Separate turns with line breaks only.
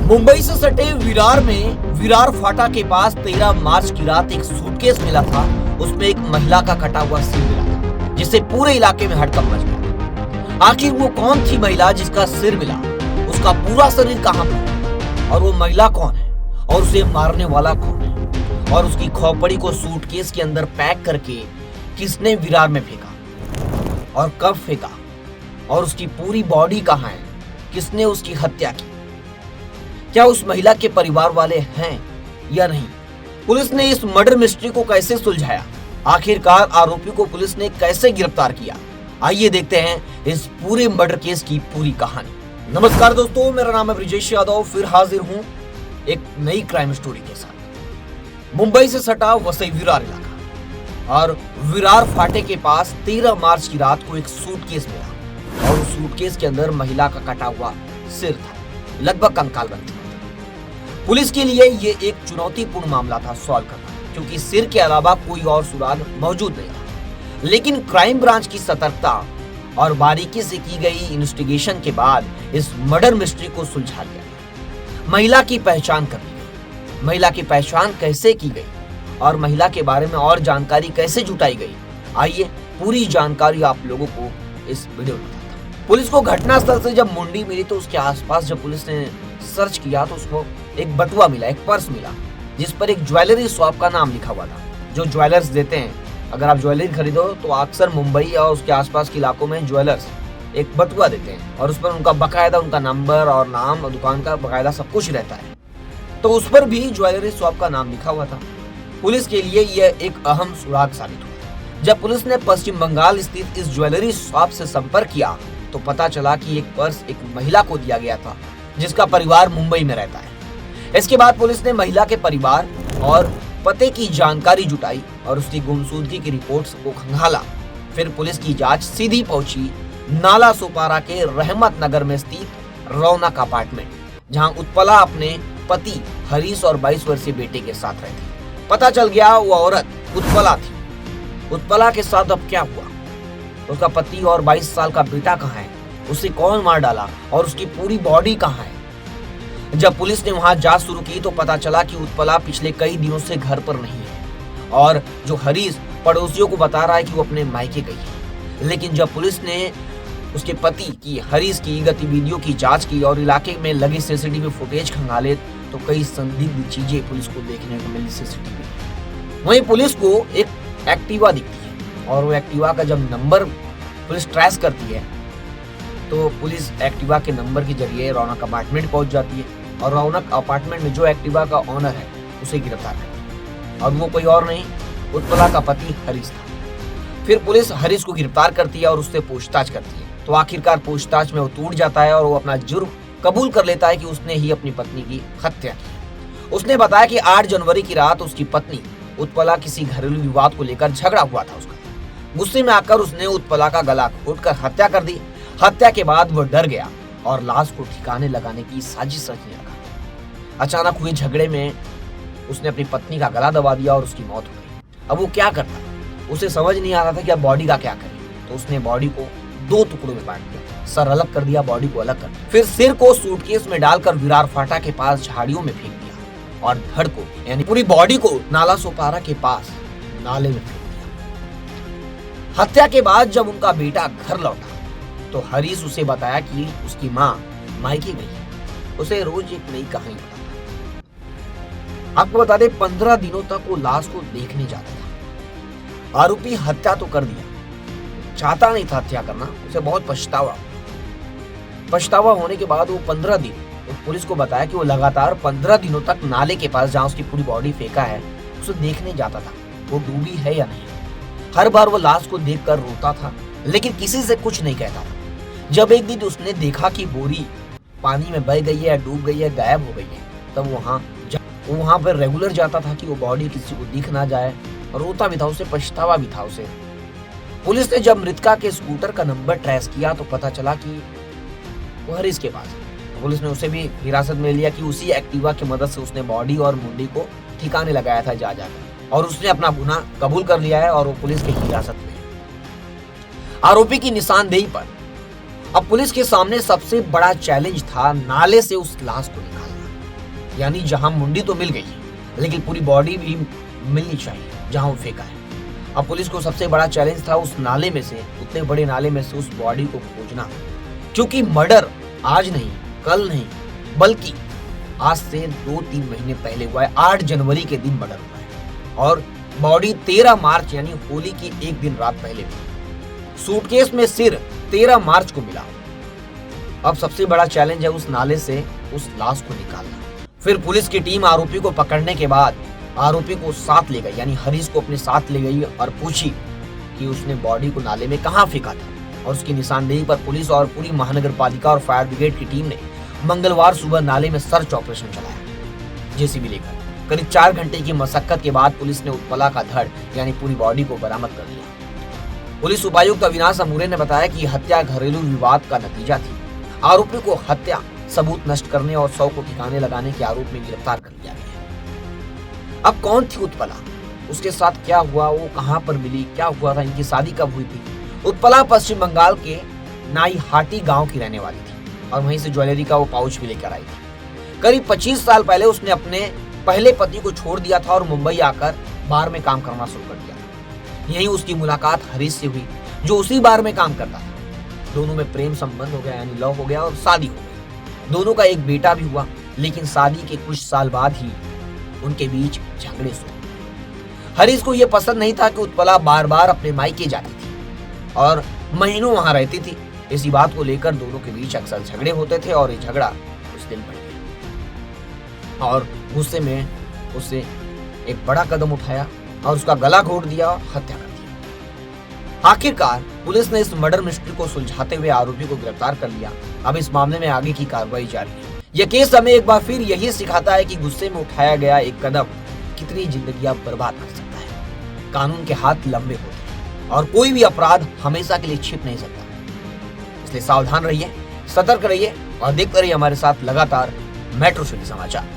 मुंबई से सटे विरार में विरार फाटा के पास 13 मार्च की रात एक सूटकेस मिला था। उसमें एक महिला का कटा हुआ सिर मिला था, जिससे पूरे इलाके में हड़कंप मच गया। आखिर वो कौन थी महिला जिसका सिर मिला? उसका पूरा शरीर कहां पर? और वो महिला कौन है? और उसे मारने वाला कौन है? और उसकी खोपड़ी को सूटकेस के अंदर पैक करके किसने विरार में फेंका और कब फेंका? और उसकी पूरी बॉडी कहां है? किसने उसकी हत्या की? क्या उस महिला के परिवार वाले हैं या नहीं? पुलिस ने इस मर्डर मिस्ट्री को कैसे सुलझाया? आखिरकार आरोपी को पुलिस ने कैसे गिरफ्तार किया? आइए देखते हैं इस पूरे मर्डर केस की पूरी कहानी। नमस्कार दोस्तों, मेरा नाम है ब्रिजेश यादव। फिर हाजिर हूं एक नई क्राइम स्टोरी के साथ। मुंबई से सटा वसई विरार इलाका और विरार फाटे के पास 13 मार्च की रात को एक सूटकेस मिला और उस सूटकेस के अंदर महिला का कटा हुआ सिर था, लगभग कंकाल बन चुका था। पुलिस के लिए ये एक चुनौतीपूर्ण मामला था सॉल्व करना, क्योंकि सिर के अलावा कोई और सुराग मौजूद नहीं था। लेकिन क्राइम ब्रांच की सतर्कता और बारीकी से की गई इन्वेस्टिगेशन के बाद इस मर्डर मिस्ट्री को सुलझा लिया गया। महिला की पहचान कर ली गई। महिला की पहचान कैसे की गई और महिला के बारे में और जानकारी कैसे जुटाई गई, आइए पूरी जानकारी आप लोगों को इस वीडियो में बताता हूं। पुलिस को घटनास्थल से जब मुंडी मिली तो उसके आसपास जब पुलिस ने सर्च किया तो उसको एक बटुआ मिला, एक पर्स मिला, जिस पर एक ज्वेलरी शॉप का नाम लिखा हुआ था। जो ज्वेलर्स देते हैं, अगर आप ज्वेलरी खरीदो तो अक्सर मुंबई और उसके आसपास के इलाकों में ज्वेलर्स एक बटुआ देते हैं और उस पर उनका बकायदा उनका नंबर और नाम और दुकान का बकायदा सब कुछ रहता है। तो उस पर भी ज्वेलरी शॉप का नाम लिखा हुआ था। पुलिस के लिए यह एक अहम सुराग साबित हुआ। जब पुलिस ने पश्चिम बंगाल स्थित इस ज्वेलरी शॉप से संपर्क किया तो पता चला कि एक पर्स एक महिला को दिया गया था, जिसका परिवार मुंबई में रहता है। इसके बाद पुलिस ने महिला के परिवार और पते की जानकारी जुटाई और उसकी गुमशुदगी की रिपोर्ट्स को खंगाला। फिर पुलिस की जांच सीधी पहुंची नाला सोपारा के रहमत नगर में स्थित रौनक अपार्टमेंट, जहां उत्पला अपने पति हरीश और 22 वर्षीय बेटे के साथ रहती। पता चल गया वो औरत उत्पला थी। उत्पला के साथ अब क्या हुआ? उसका पति और 22 साल का बेटा कहाँ है? उसे कौन मार डाला और उसकी पूरी बॉडी कहाँ है? जब पुलिस ने वहां जांच शुरू की तो पता चला कि उत्पला पिछले कई दिनों से घर पर नहीं है और जो हरीश पड़ोसियों को बता रहा है कि वो अपने मायके गई है। लेकिन जब पुलिस ने उसके पति की हरीश की गतिविधियों की जांच की और इलाके में लगे सीसीटीवी फुटेज खंगाले तो कई संदिग्ध चीजें पुलिस को देखने को मिली सीसीटीवी। वहीं पुलिस को एक एक्टिवा दिखती है और वो एक्टिवा का जब नंबर पुलिस ट्रेस करती है तो पुलिस एक्टिवा के नंबर के जरिए रौनक अपार्टमेंट पहुंच जाती है और रौनक अपार्टमेंट में जो एक्टिवा का ऑनर है उसे गिरफ्तार करती है और वो कोई और नहीं, उत्पला का पति हरीश था। फिर पुलिस हरीश को गिरफ्तार करती है और उससे पूछताछ करती है। तो आखिरकार पूछताछ में वो टूट जाता है और वो अपना जुर्म कबूल कर लेता है कि उसने ही अपनी पत्नी की हत्या की। उसने बताया कि 8 जनवरी की रात उसकी पत्नी उत्पला किसी घरेलू विवाद को लेकर झगड़ा हुआ था उसका। गुस्से में आकर उसने उत्पला का गला घोंटकर हत्या कर दी। हत्या के बाद वो डर गया और लाश को ठिकाने लगाने की साजिश रचने लगा। अचानक हुए झगड़े में उसने अपनी पत्नी का गला दबा दिया और उसकी मौत हो गई। अब वो क्या करता? उसे समझ नहीं आ रहा था कि अब बॉडी का क्या करे। तो उसने बॉडी को 2 टुकड़ों में बांट दिया, सर अलग कर दिया, बॉडी को अलग कर दिया। फिर सिर को सूटकेस में डालकर विरार फाटा के पास झाड़ियों में फेंक दिया और धड़ को यानी पूरी बॉडी को नाला सोपारा के पास नाले में फेंक दिया। हत्या के बाद जब उनका बेटा घर लौटा तो हरीश उसे बताया कि उसकी माँ मायके गई है। उसे रोज एक नई कहानी बताता। आपको बता दें 15 दिनों तक वो लाश को देखने जाता था। आरोपी हत्या तो कर दिया, चाहता नहीं था हत्या करना, उसे बहुत पछतावा होने के बाद वो 15 दिन पुलिस को बताया कि वो लगातार 15 दिनों तक नाले के पास जहां उसकी पूरी बॉडी फेंका है उसे देखने जाता था, वो डूबी है या नहीं। हर बार वो लाश को देखकर रोता था लेकिन किसी से कुछ नहीं कहता था। जब एक दिन उसने देखा कि बोरी पानी में बह गई है, डूब गई है, गायब हो गई है, तब वहां पर रेगुलर जाता था कि वो बॉडी किसी को दिख ना जाए और रोता भी था, उसे पछतावा भी था उसे। पुलिस ने जब मृतका के स्कूटर का नंबर ट्रेस किया तो पता चला कि वो हरीश के पास है। पुलिस ने उसे भी हिरासत में लिया कि उसी एक्टिवा की मदद से उसने बॉडी और मुंडी को ठिकाने लगाया था जाकर और उसने अपना गुनाह कबूल कर लिया है और वो पुलिस की हिरासत में। आरोपी की निशानदेही पर अब पुलिस के सामने सबसे बड़ा चैलेंज था नाले से उस लाश को निकालना। यानी जहां मुंडी तो मिल गई है, लेकिन पूरी बॉडी भी मिलनी चाहिए जहां वो फेंका है। अब पुलिस को सबसे बड़ा चैलेंज था उस नाले में से, उतने बड़े नाले में से उस बॉडी को खोजना, क्योंकि मर्डर आज नहीं, कल नहीं, बल्कि आज से 2-3 महीने पहले हुआ है। 8 जनवरी के दिन मर्डर हुआ है और बॉडी 13 मार्च यानी होली की एक दिन रात पहले हुई। सूटकेस में सिर 13 मार्च को मिला। अब सबसे बड़ा चैलेंज है उस नाले से उस लाश को निकालना। फिर पुलिस की टीम आरोपी को पकड़ने के बाद आरोपी को साथ ले गई, यानी हरीश को अपने साथ ले गई और पूछी कि उसने बॉडी को नाले में कहां फेंका था। और उसकी निशानदेही पर पुलिस और पूरी महानगर पालिका और फायर ब्रिगेड की टीम ने मंगलवार सुबह नाले में सर्च ऑपरेशन चलाया, जेसीबी लेकर। करीब 4 घंटे की मशक्कत के बाद पुलिस ने उत्पला का धड़ यानी पूरी बॉडी को बरामद कर लिया। पुलिस उपायुक्त अविनाश अमूरे ने बताया कि हत्या घरेलू विवाद का नतीजा थी। आरोपी को हत्या, सबूत नष्ट करने और 100 को ठिकाने लगाने के आरोप में गिरफ्तार कर लिया गया। अब कौन थी उत्पला, उसके साथ क्या हुआ, वो कहां पर मिली, क्या हुआ था, इनकी शादी कब हुई थी? उत्पला पश्चिम बंगाल के नाईहाटी गांव की रहने वाली थी और वहीं से ज्वेलरी का वो पाउच भी लेकर आई थी। करीब 25 साल पहले उसने अपने पहले पति को छोड़ दिया था और मुंबई आकर बार में काम करना शुरू कर दिया। यहीं उसकी मुलाकात हरीश से हुई, जो उसी बार में काम करता था। दोनों में प्रेम संबंध हो गया, यानी लव हो गया और शादी हो गई। दोनों का एक बेटा भी हुआ, लेकिन शादी के कुछ साल बाद ही उनके बीच झगड़े शुरू हुए। हरीश को यह पसंद नहीं था कि उत्पला बार बार अपने मायके जाती थी और महीनों वहां रहती थी। इसी बात को लेकर दोनों के बीच अक्सर झगड़े होते थे और ये झगड़ा उस दिन बढ़ गया और गुस्से में उससे एक बड़ा कदम उठाया और उसका गला घोट दिया और हत्या कर दी। आखिरकार पुलिस ने इस मर्डर मिस्ट्री को सुलझाते हुए आरोपी को गिरफ्तार कर लिया। अब इस मामले में आगे की कार्रवाई जारी है। यह केस हमें एक बार फिर यही सिखाता है कि गुस्से में उठाया गया एक कदम कितनी जिंदगियां बर्बाद कर सकता है। कानून के हाथ लंबे होते हैं और कोई भी अपराध हमेशा के लिए छिप नहीं सकता। इसलिए सावधान रहिए, सतर्क रहिए और देखते रहिए हमारे साथ लगातार मेट्रो सिटी समाचार।